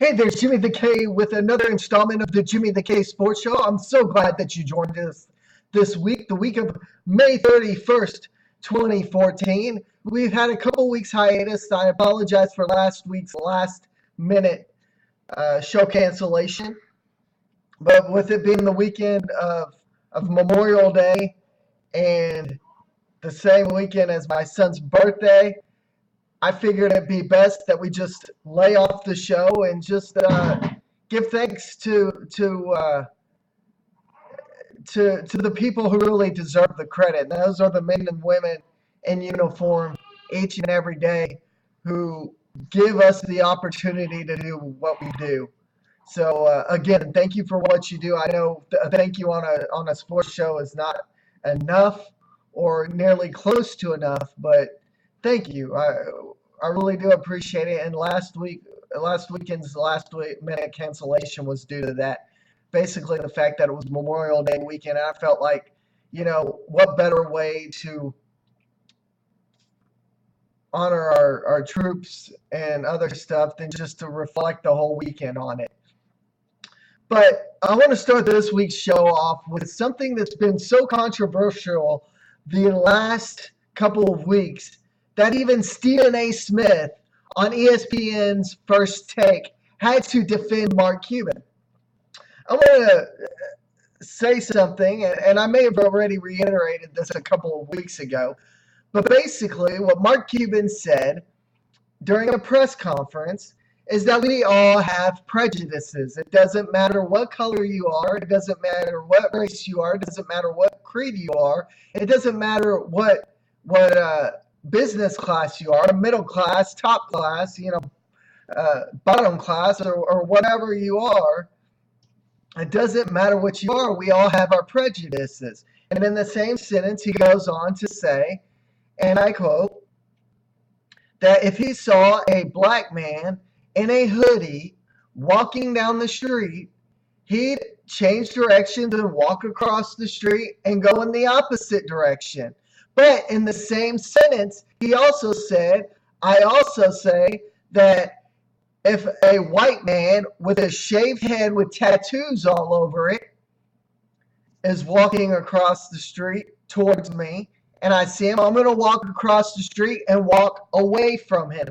Hey, there's Jimmy the K with another installment of the Jimmy the K Sports Show. I'm so glad that you joined us this week, the week of May 31st, 2014. We've had a couple weeks hiatus. I apologize for last week's last minute show cancellation. But with it being the weekend of Memorial Day and the same weekend as my son's birthday, I figured it'd be best that we just lay off the show and just give thanks to the people who really deserve the credit. And those are the men and women in uniform each and every day who give us the opportunity to do what we do. So again, thank you for what you do. I know thank you on a sports show is not enough or nearly close to enough, but thank you. I really do appreciate it. And last weekend's last minute cancellation was due to that. Basically, the fact that it was Memorial Day weekend, I felt like, what better way to honor our troops and other stuff than just to reflect the whole weekend on it. But I want to start this week's show off with something that's been so controversial the last couple of weeks that even Stephen A. Smith on ESPN's First Take had to defend Mark Cuban. I want to say something, and I may have already reiterated this a couple of weeks ago, but basically what Mark Cuban said during a press conference is that we all have prejudices. It doesn't matter what color you are. It doesn't matter what race you are. It doesn't matter what creed you are. It doesn't matter what business class you are, middle class, top class, bottom class, or whatever you are. It doesn't matter what you are. We all have our prejudices. And in the same sentence, he goes on to say, and I quote, that if he saw a black man in a hoodie walking down the street, he'd change directions and walk across the street and go in the opposite direction. But in the same sentence, he also said, I also say that if a white man with a shaved head with tattoos all over it is walking across the street towards me and I see him, I'm going to walk across the street and walk away from him.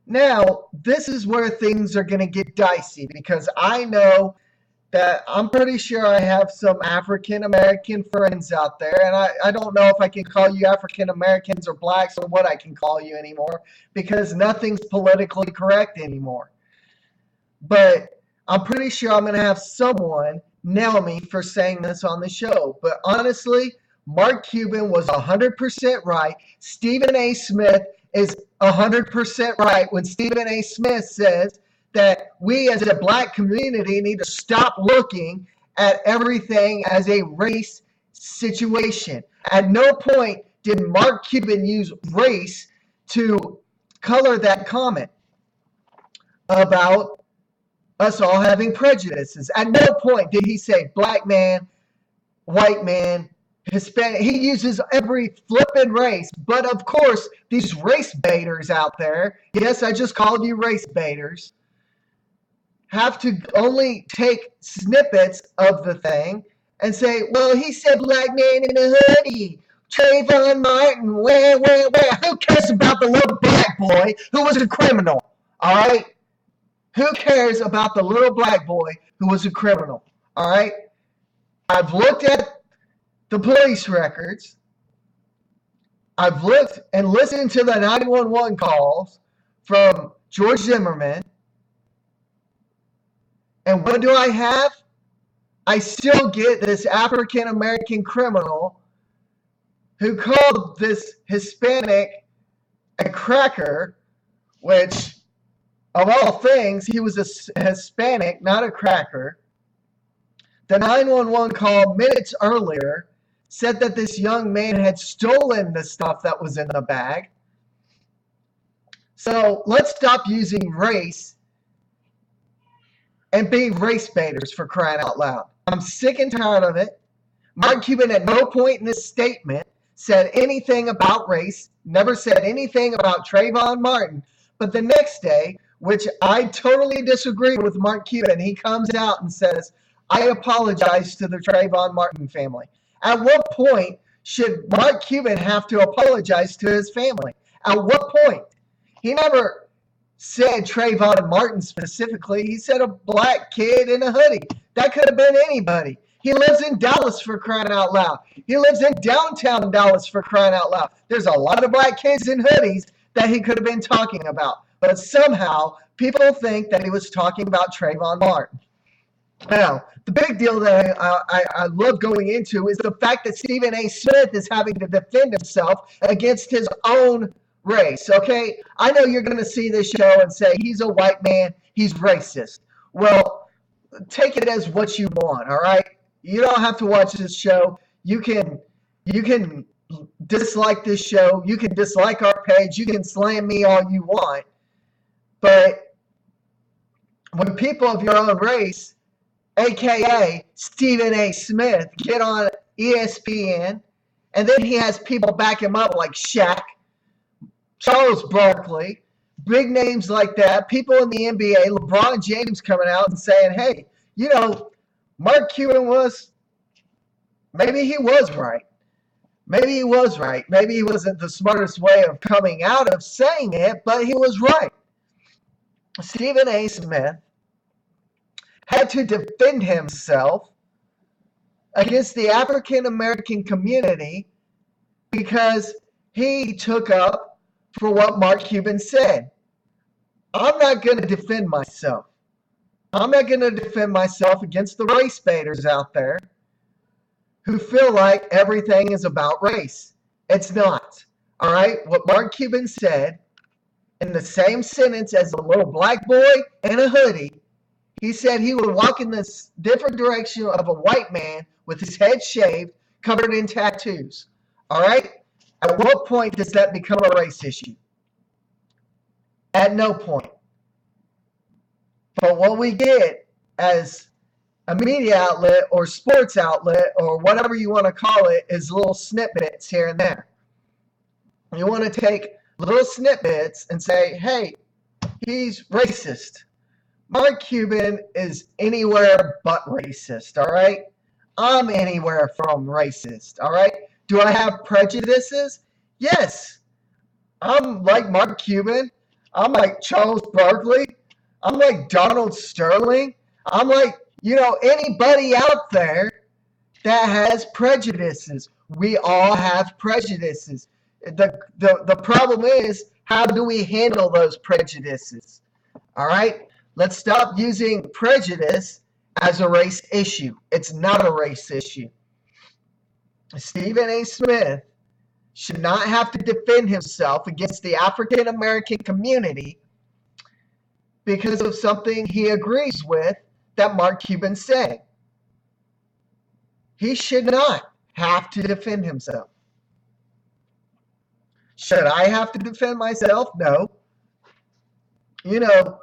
Now, this is where things are going to get dicey because I know that I'm pretty sure I have some African American friends out there, and I don't know if I can call you African Americans or blacks or what I can call you anymore because nothing's politically correct anymore. But I'm pretty sure I'm going to have someone nail me for saying this on the show. But honestly, Mark Cuban was 100% right. Stephen A. Smith is 100% right when Stephen A. Smith says that we as a black community need to stop looking at everything as a race situation. At no point did Mark Cuban use race to color that comment about us all having prejudices. At no point did he say black man, white man, Hispanic. He uses every flippin' race. But of course, these race baiters out there, yes, I just called you race baiters, have to only take snippets of the thing and say, well, he said black man in a hoodie. Trayvon Martin, where? Who cares about the little black boy who was a criminal? All right? Who cares about the little black boy who was a criminal? All right? I've looked at the police records. I've looked and listened to the 911 calls from George Zimmerman. And what do I have? I still get this African American criminal who called this Hispanic a cracker, which, of all things, he was a Hispanic, not a cracker. The 911 call minutes earlier said that this young man had stolen the stuff that was in the bag. So let's stop using race and being race baiters, for crying out loud. I'm sick and tired of it. Mark Cuban at no point in this statement said anything about race, never said anything about Trayvon Martin. But the next day, which I totally disagree with Mark Cuban. He comes out and says, I apologize to the Trayvon Martin family. At what point should Mark Cuban have to apologize to his family? At what point? He never said Trayvon Martin specifically. He said a black kid in a hoodie. That could have been anybody. He lives in Dallas, for crying out loud. He lives in downtown Dallas, for crying out loud. There's a lot of black kids in hoodies that he could have been talking about. But somehow people think that he was talking about Trayvon Martin. Now, the big deal that I love going into is the fact that Stephen A. Smith is having to defend himself against his own race, okay? I know you're going to see this show and say, he's a white man, he's racist. Well, take it as what you want, all right? You don't have to watch this show. You can dislike this show. You can dislike our page. You can slam me all you want. But when people of your own race, a.k.a. Stephen A. Smith, get on ESPN, and then he has people back him up like Shaq, Charles Barkley, big names like that, people in the NBA, LeBron James coming out and saying, hey, you know, Mark Cuban maybe he was right. Maybe he was right. Maybe he wasn't the smartest way of coming out of saying it, but he was right. Stephen A. Smith had to defend himself against the African American community because he took up for what Mark Cuban said. I'm not going to defend myself. I'm not going to defend myself against the race baiters out there who feel like everything is about race. It's not. All right? What Mark Cuban said in the same sentence as a little black boy in a hoodie, he said he would walk in this different direction of a white man with his head shaved, covered in tattoos. All right? At what point does that become a race issue? At no point. But what we get as a media outlet or sports outlet or whatever you want to call it is little snippets here and there. You want to take little snippets and say, hey, he's racist. Mark Cuban is anywhere but racist, all right? I'm anywhere from racist, all right? Do I have prejudices? Yes. I'm like Mark Cuban. I'm like Charles Barkley. I'm like Donald Sterling. I'm like, you know, anybody out there that has prejudices. We all have prejudices. The problem is, how do we handle those prejudices? All right? Let's stop using prejudice as a race issue. It's not a race issue. Stephen A. Smith should not have to defend himself against the African American community because of something he agrees with that Mark Cuban said. He should not have to defend himself. Should I have to defend myself? No. You know,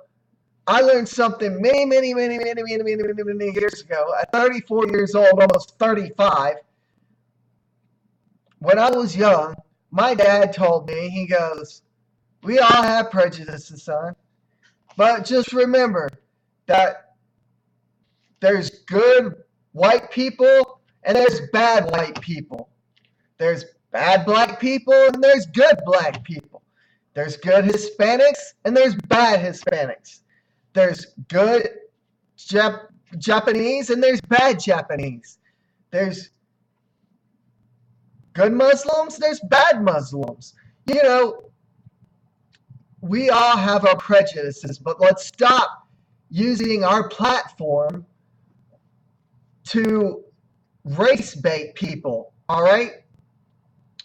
I learned something many years ago. At 34 years old, almost 35, when I was young, my dad told me, he goes, we all have prejudices, son. But just remember that there's good white people and there's bad white people. There's bad black people and there's good black people. There's good Hispanics and there's bad Hispanics. There's good Japanese and there's bad Japanese. There's good Muslims, there's bad Muslims. You know, we all have our prejudices, but let's stop using our platform to race bait people, all right?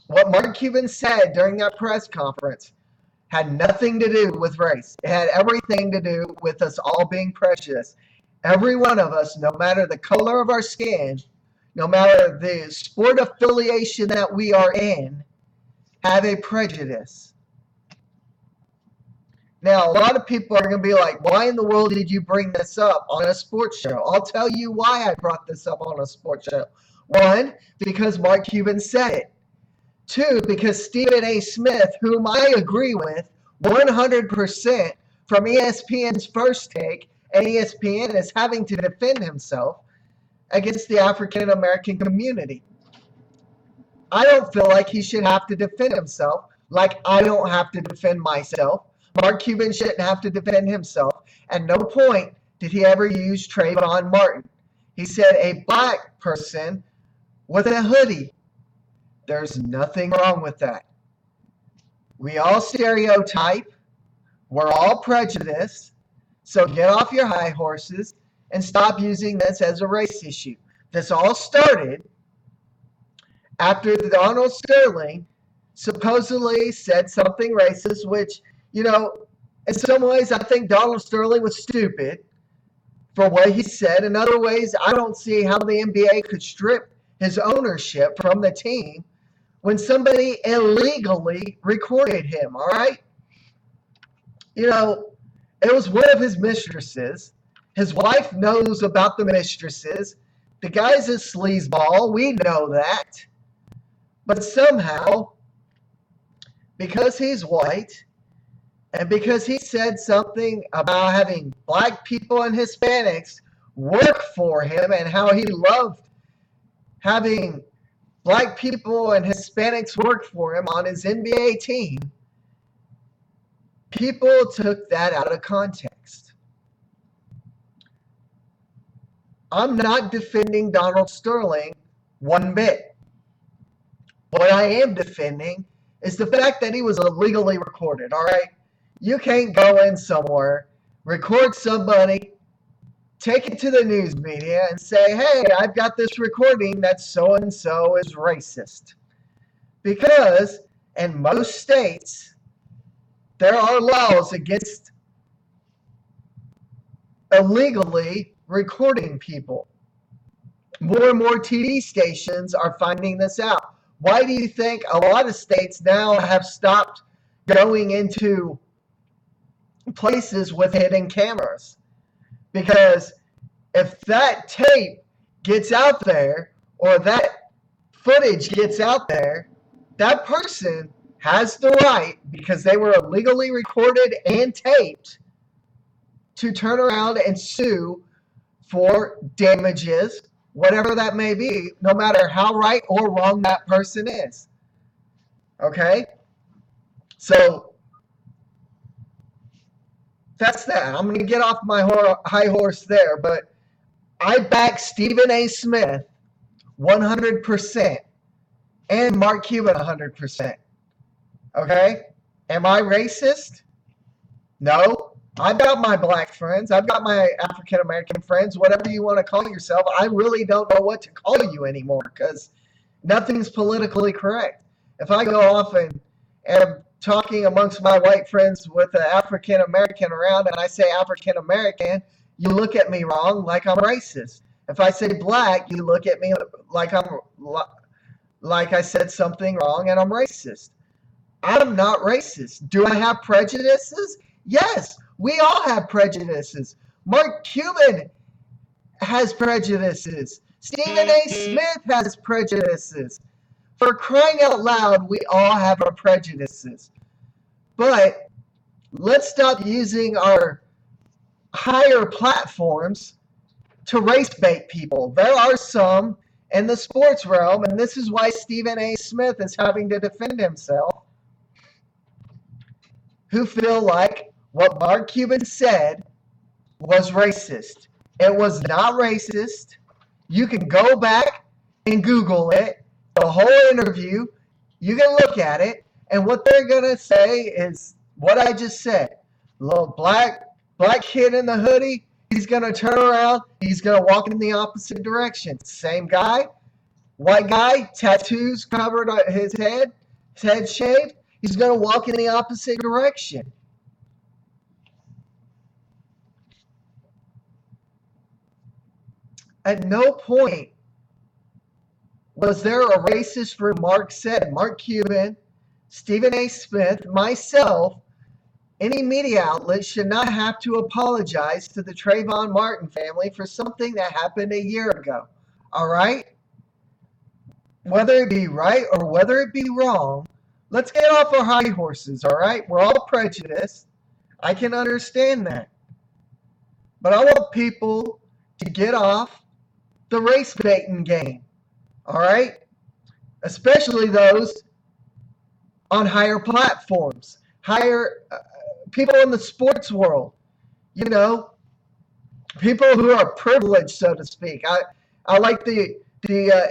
What Mark Cuban said during that press conference had nothing to do with race. It had everything to do with us all being prejudiced. Every one of us, no matter the color of our skin, no matter the sport affiliation that we are in, have a prejudice. Now, a lot of people are going to be like, why in the world did you bring this up on a sports show? I'll tell you why I brought this up on a sports show. One, because Mark Cuban said it. Two, because Stephen A. Smith, whom I agree with 100%, from ESPN's First Take, and ESPN is having to defend himself against the African American community. I don't feel like he should have to defend himself like I don't have to defend myself. Mark Cuban shouldn't have to defend himself. At no point did he ever use Trayvon Martin. He said a black person with a hoodie. There's nothing wrong with that. We all stereotype. We're all prejudiced. So get off your high horses and stop using this as a race issue. This all started after Donald Sterling supposedly said something racist, which, in some ways I think Donald Sterling was stupid for what he said. In other ways, I don't see how the NBA could strip his ownership from the team when somebody illegally recorded him, all right? It was one of his mistresses. His wife knows about the mistresses. The guy's a sleazeball. We know that. But somehow, because he's white, and because he said something about having black people and Hispanics work for him and how he loved having black people and Hispanics work for him on his NBA team, people took that out of context. I'm not defending Donald Sterling one bit. What I am defending is the fact that he was illegally recorded, all right? You can't go in somewhere, record somebody, take it to the news media and say, hey, I've got this recording that so-and-so is racist. Because in most states, there are laws against illegally recording people. More and more TV stations are finding this out. Why do you think a lot of states now have stopped going into places with hidden cameras? Because if that tape gets out there or that footage gets out there, that person has the right, because they were illegally recorded and taped, to turn around and sue for damages, whatever that may be, no matter how right or wrong that person is. Okay? So that's that. I'm going to get off my high horse there, but I back Stephen A. Smith 100% and Mark Cuban 100%. Okay? Am I racist? No. I've got my black friends. I've got my African American friends, whatever you want to call yourself. I really don't know what to call you anymore because nothing's politically correct. If I go off and am talking amongst my white friends with an African American around and I say African American, you look at me wrong like I'm racist. If I say black, you look at me like I said something wrong and I'm racist. I'm not racist. Do I have prejudices? Yes. We all have prejudices. Mark Cuban has prejudices. Stephen A. Smith has prejudices. For crying out loud, we all have our prejudices. But let's stop using our higher platforms to race bait people. There are some in the sports realm, and this is why Stephen A. Smith is having to defend himself, who feel like what Mark Cuban said was racist. It was not racist. You can go back and Google it, the whole interview. You can look at it, and what they're going to say is what I just said. Little black kid in the hoodie, he's going to turn around, he's going to walk in the opposite direction. Same guy, white guy, tattoos covered his head shaved, he's going to walk in the opposite direction. At no point was there a racist remark said. Mark Cuban, Stephen A. Smith, myself, any media outlet should not have to apologize to the Trayvon Martin family for something that happened a year ago. All right? Whether it be right or whether it be wrong, let's get off our high horses, all right? We're all prejudiced. I can understand that. But I want people to get off the race baiting game. All right? Especially those on higher platforms, higher people in the sports world, you know, people who are privileged, so to speak. I like the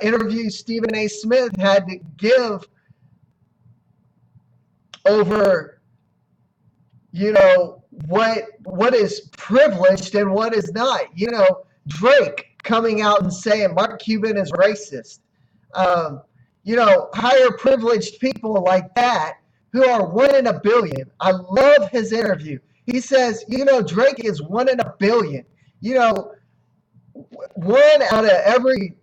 interview Stephen A. Smith had to give over, you know, what is privileged and what is not. You know, Drake coming out and saying Mark Cuban is racist. You know, higher privileged people like that who are 1 in a billion. I love his interview. He says, you know, Drake is 1 in a billion. You know, 1 out of every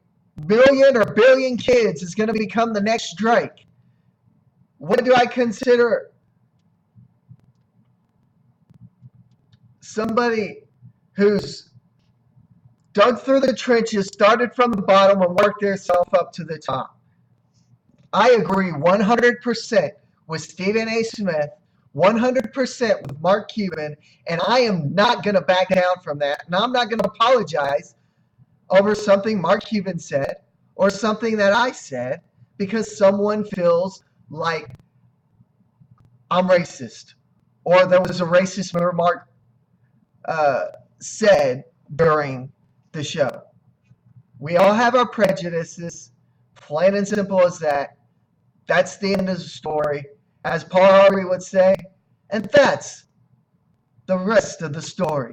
million or billion kids is going to become the next Drake. What do I consider somebody who's dug through the trenches, started from the bottom, and worked themselves up to the top? I agree 100% with Stephen A. Smith, 100% with Mark Cuban, and I am not going to back down from that. And I'm not going to apologize over something Mark Cuban said or something that I said because someone feels like I'm racist or there was a racist remark said during the show. We all have our prejudices, plain and simple as that. That's the end of the story, as Paul Harvey would say, and that's the rest of the story.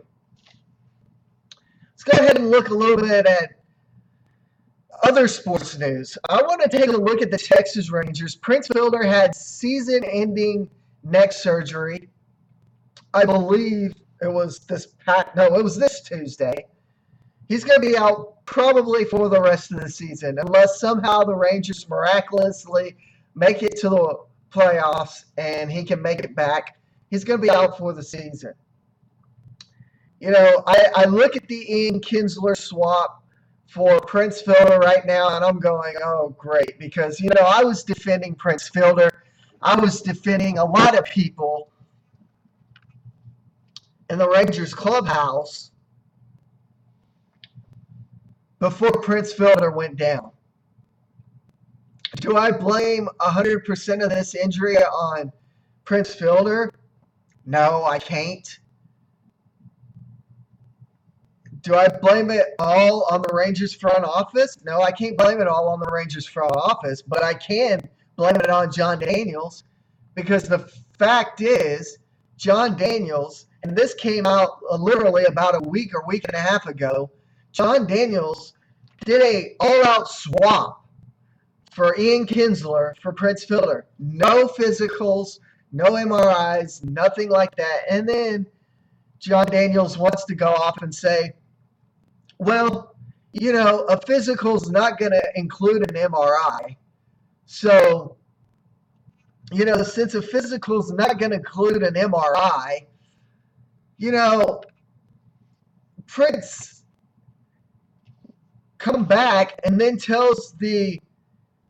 Let's go ahead and look a little bit at other sports news. I want to take a look at the Texas Rangers. Prince Fielder had season-ending neck surgery. I believe it was this Tuesday. He's going to be out probably for the rest of the season, unless somehow the Rangers miraculously make it to the playoffs and he can make it back. He's going to be out for the season. You know, I look at the Ian Kinsler swap for Prince Fielder right now, and I'm going, oh, great, because, you know, I was defending Prince Fielder. I was defending a lot of people in the Rangers clubhouse before Prince Fielder went down. Do I blame 100% of this injury on Prince Fielder? No, I can't. Do I blame it all on the Rangers front office? No, I can't blame it all on the Rangers front office, but I can blame it on Jon Daniels because the fact is, Jon Daniels, and this came out literally about a week or week and a half ago, Jon Daniels did a all-out swap for Ian Kinsler for Prince Fielder. No physicals, no MRIs, nothing like that. And then Jon Daniels wants to go off and say, well, you know, a physical is not going to include an MRI. So, you know, since a physical is not going to include an MRI, you know, Prince come back and then tells the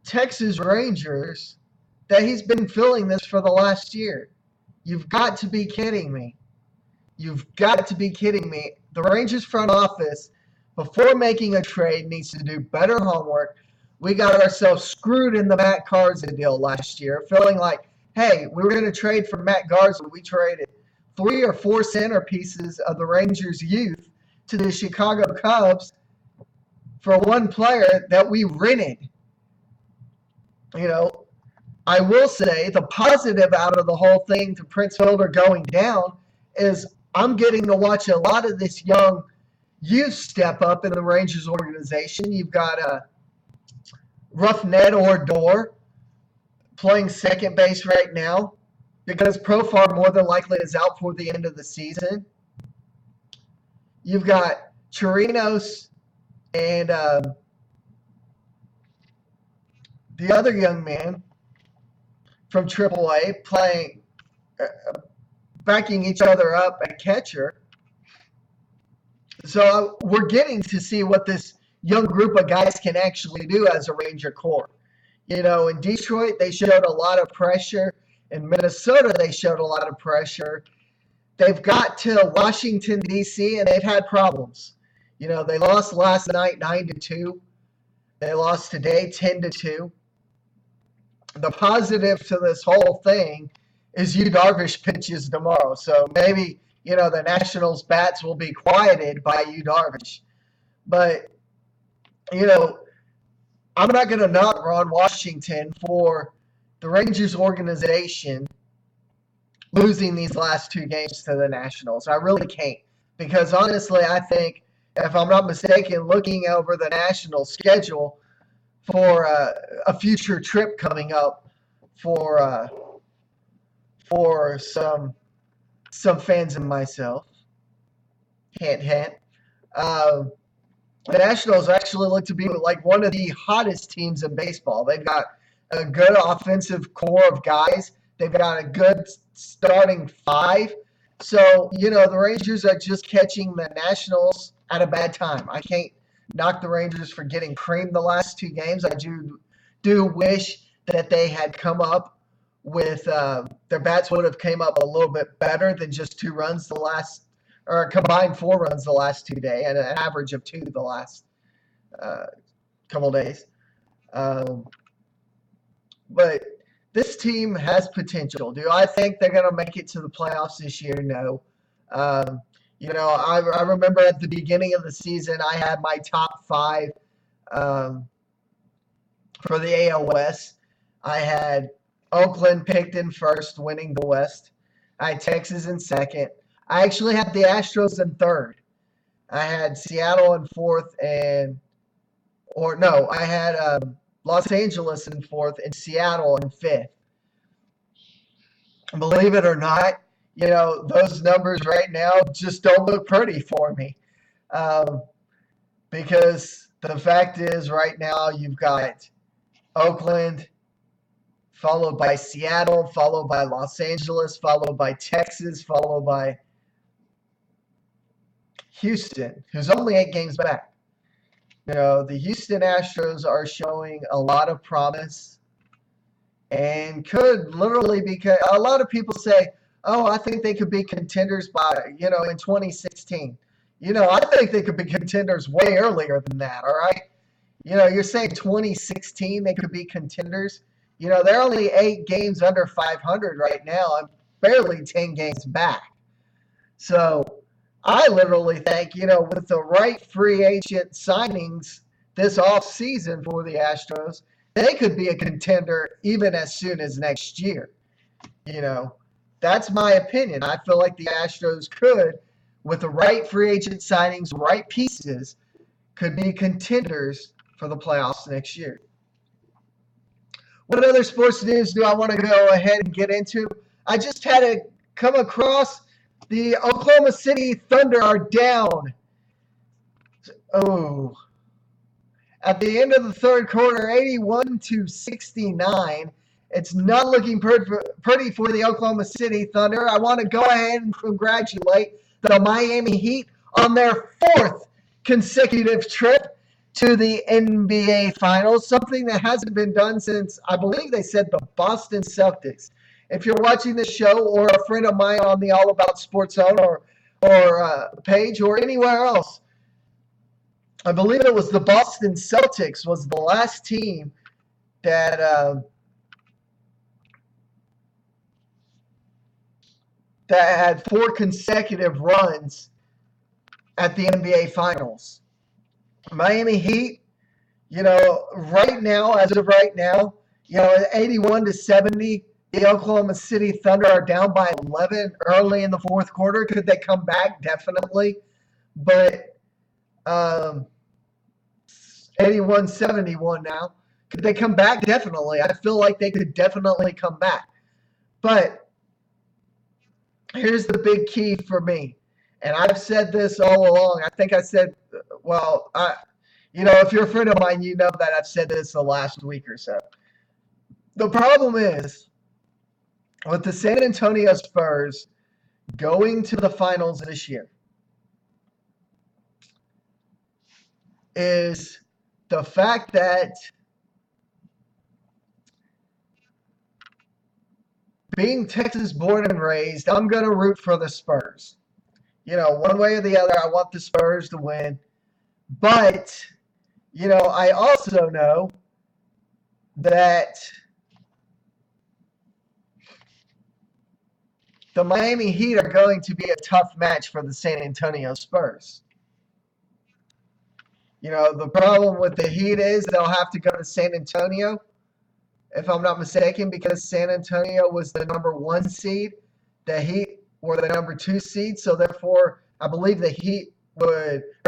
Texas Rangers that he's been feeling this for the last year. You've got to be kidding me. You've got to be kidding me. The Rangers front office, before making a trade, needs to do better homework. We got ourselves screwed in the Matt Garza deal last year, feeling like, hey, we were going to trade for Matt Garza. We traded 3 or 4 centerpieces of the Rangers' youth to the Chicago Cubs for one player that we rented. You know, I will say the positive out of the whole thing to Prince Fielder going down is I'm getting to watch a lot of this young youth step up in the Rangers organization. You've got Rougned Odor playing second base right now because Profar more than likely is out for the end of the season. You've got Chirinos and the other young man from AAA playing, backing each other up at catcher. So we're getting to see what this young group of guys can actually do as a Ranger core. You know, in Detroit, they showed a lot of pressure. In Minnesota, they showed a lot of pressure. they've got to Washington, D.C., and they've had problems. You know, they lost last night 9-2. They lost today 10-2. The positive to this whole thing is Yu Darvish pitches tomorrow. So maybe, you know, the Nationals' bats will be quieted by Yu Darvish. But, you know, I'm not going to knock Ron Washington for the Rangers organization losing these last two games to the Nationals. I really can't. Because honestly, I think, if I'm not mistaken, looking over the Nationals schedule for a future trip coming up for some fans and myself, hint, hint, the Nationals actually look to be like one of the hottest teams in baseball. They've got a good offensive core of guys. They've got a good starting five. So, you know, the Rangers are just catching the Nationals at a bad time. I can't knock the Rangers for getting creamed the last two games. I do wish that they had come up with their bats would have came up a little bit better than just 2 runs the last, or a combined 4 runs the last 2 days, and an average of 2 the last couple days. But this team has potential. Do I think they're going to make it to the playoffs this year? No. You know, I remember at the beginning of the season, I had my top 5 for the AL West. I had Oakland picked in first, winning the West. I had Texas in second. I actually had the Astros in third. I had Seattle in fourth, I had Los Angeles in fourth and Seattle in fifth. Believe it or not, you know, those numbers right now just don't look pretty for me. Because the fact is, right now, you've got Oakland, followed by Seattle, followed by Los Angeles, followed by Texas, followed by Houston, who's only 8 games back. You know, the Houston Astros are showing a lot of promise and could literally be. A lot of people say, oh, I think they could be contenders by, you know, in 2016. You know, I think they could be contenders way earlier than that, all right? You know, you're saying 2016 they could be contenders. You know, they're only 8 games under 500 right now and barely 10 games back. So I literally think, you know, with the right free agent signings this offseason for the Astros, they could be a contender even as soon as next year. You know, that's my opinion. I feel like the Astros could, with the right free agent signings, right pieces, could be contenders for the playoffs next year. What other sports news do I want to go ahead and get into? I just had to come across the Oklahoma City Thunder are down. Oh. At the end of the third quarter, 81-69. It's not looking pretty for the Oklahoma City Thunder. I want to go ahead and congratulate the Miami Heat on their 4th consecutive trip to the NBA Finals, something that hasn't been done since, I believe they said, the Boston Celtics. If you're watching this show, or a friend of mine on the All About Sports Zone or page or anywhere else, I believe it was the Boston Celtics was the last team that that had 4 consecutive runs at the NBA Finals. Miami Heat, you know, right now, as of right now, you know, 81-70, the Oklahoma City Thunder are down by 11 early in the fourth quarter. Could they come back? Definitely. But 81-71 now. Could they come back? Definitely. I feel like they could definitely come back. But here's the big key for me. And I've said this all along. I think I said, well, you know, if you're a friend of mine, you know that I've said this the last week or so. The problem is, with the San Antonio Spurs going to the finals this year, is the fact that being Texas born and raised, I'm going to root for the Spurs. One way or the other, I want the Spurs to win. But, I also know that the Miami Heat are going to be a tough match for the San Antonio Spurs. The problem with the Heat is they'll have to go to San Antonio, if I'm not mistaken, because San Antonio was the number 1 seed. The Heat were the number 2 seed, so therefore I believe the Heat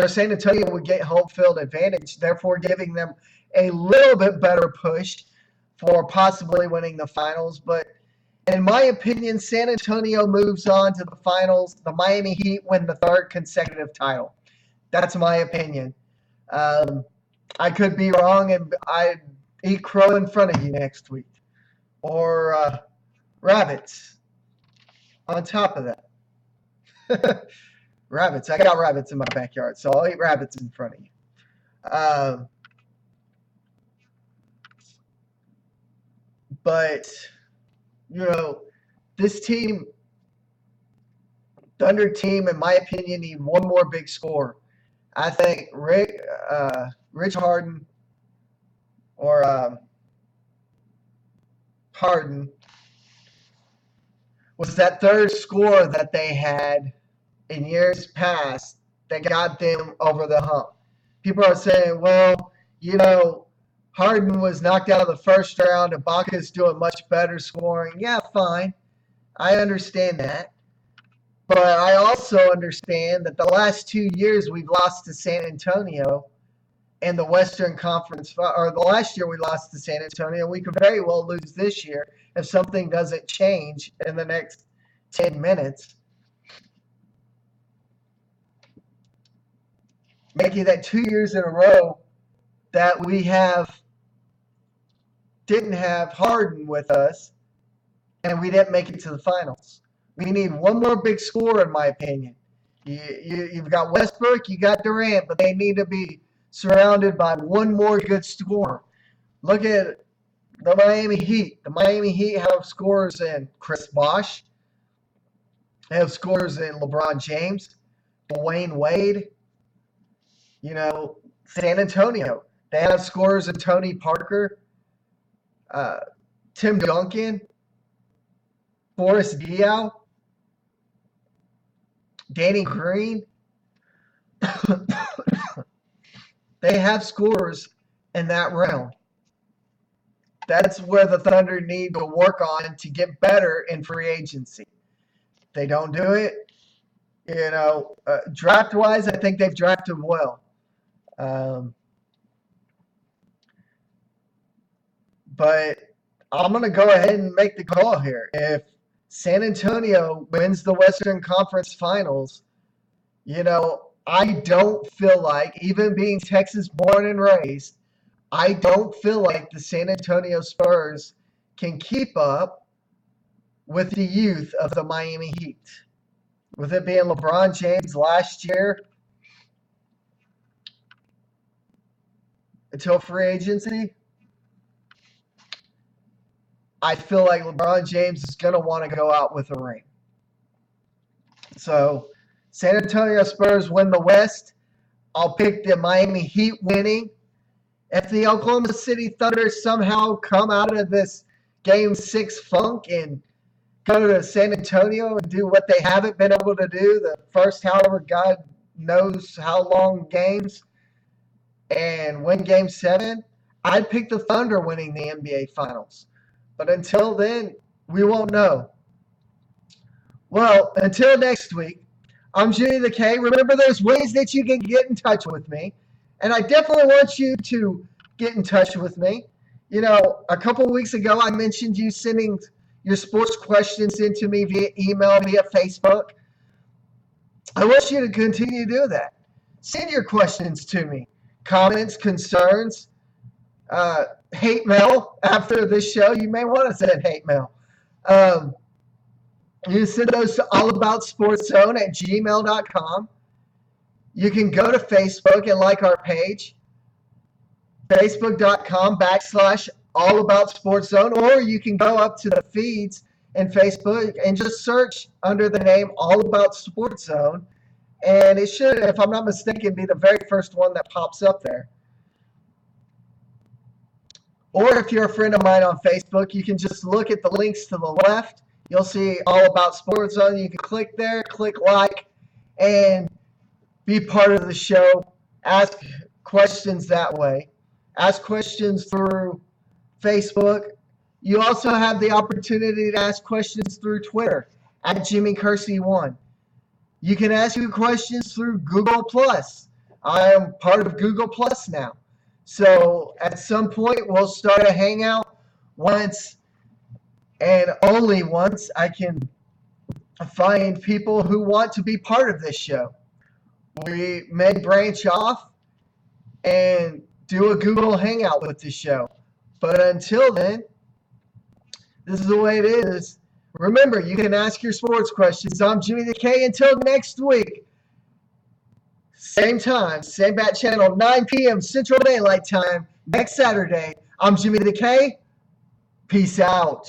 San Antonio would get home field advantage, therefore giving them a little bit better push for possibly winning the finals. But in my opinion, San Antonio moves on to the finals. The Miami Heat win the 3rd consecutive title. That's my opinion. I could be wrong, and I'd eat crow in front of you next week. Or rabbits on top of that. Rabbits. I got rabbits in my backyard, so I'll eat rabbits in front of you. But, this team, Thunder team, in my opinion, need one more big score. I think Rich Harden or Harden was that 3rd score that they had in years past that got them over the hump. People are saying, well, Harden was knocked out of the first round. Ibaka's doing much better scoring. Yeah, fine. I understand that. But I also understand that the last 2 years we've lost to San Antonio in the Western Conference, or the last year we lost to San Antonio. We could very well lose this year if something doesn't change in the next 10 minutes. Making that 2 years in a row that we didn't have Harden with us, and we didn't make it to the finals. We need one more big score, in my opinion. You've got Westbrook, you got Durant, but they need to be surrounded by one more good scorer. Look at the Miami Heat. The Miami Heat have scorers in Chris Bosh. They have scorers in LeBron James, Dwayne Wade. San Antonio. They have scorers in Tony Parker, Tim Duncan, Boris Diaw, Danny Green. They have scorers in that realm. That's where the Thunder need to work on to get better in free agency. They don't do it. Draft-wise, I think they've drafted well. But I'm going to go ahead and make the call here. If San Antonio wins the Western Conference Finals, I don't feel like, even being Texas born and raised, I don't feel like the San Antonio Spurs can keep up with the youth of the Miami Heat. With it being LeBron James last year until free agency, I feel like LeBron James is going to want to go out with a ring. So, San Antonio Spurs win the West. I'll pick the Miami Heat winning. If the Oklahoma City Thunder somehow come out of this Game 6 funk and go to San Antonio and do what they haven't been able to do the first however God knows how long games and win Game 7, I'd pick the Thunder winning the NBA Finals. But until then, we won't know. Well, until next week, I'm Jimmy the K. Remember, there's ways that you can get in touch with me. And I definitely want you to get in touch with me. A couple of weeks ago, I mentioned you sending your sports questions into me via email, via Facebook. I want you to continue to do that. Send your questions to me. Comments, concerns, hate mail after this show. You may want to send hate mail. You send those to allaboutsportszone@gmail.com. You can go to Facebook and like our page, facebook.com/allaboutsportszone, or you can go up to the feeds and Facebook and just search under the name All About Sports Zone. And it should, if I'm not mistaken, be the very first one that pops up there. Or if you're a friend of mine on Facebook, you can just look at the links to the left. You'll see All About Sports Zone. You can click there, click like, and be part of the show. Ask questions that way. Ask questions through Facebook. You also have the opportunity to ask questions through Twitter at Jimmy Kersey1. You can ask your questions through Google Plus. I am part of Google Plus now. So at some point, we'll start a hangout once and only once I can find people who want to be part of this show. We may branch off and do a Google Hangout with the show. But until then, this is the way it is. Remember, you can ask your sports questions. I'm Jimmy the K. Until next week, same time, same bat channel, 9 p.m. Central Daylight Time, next Saturday. I'm Jimmy the K. Peace out.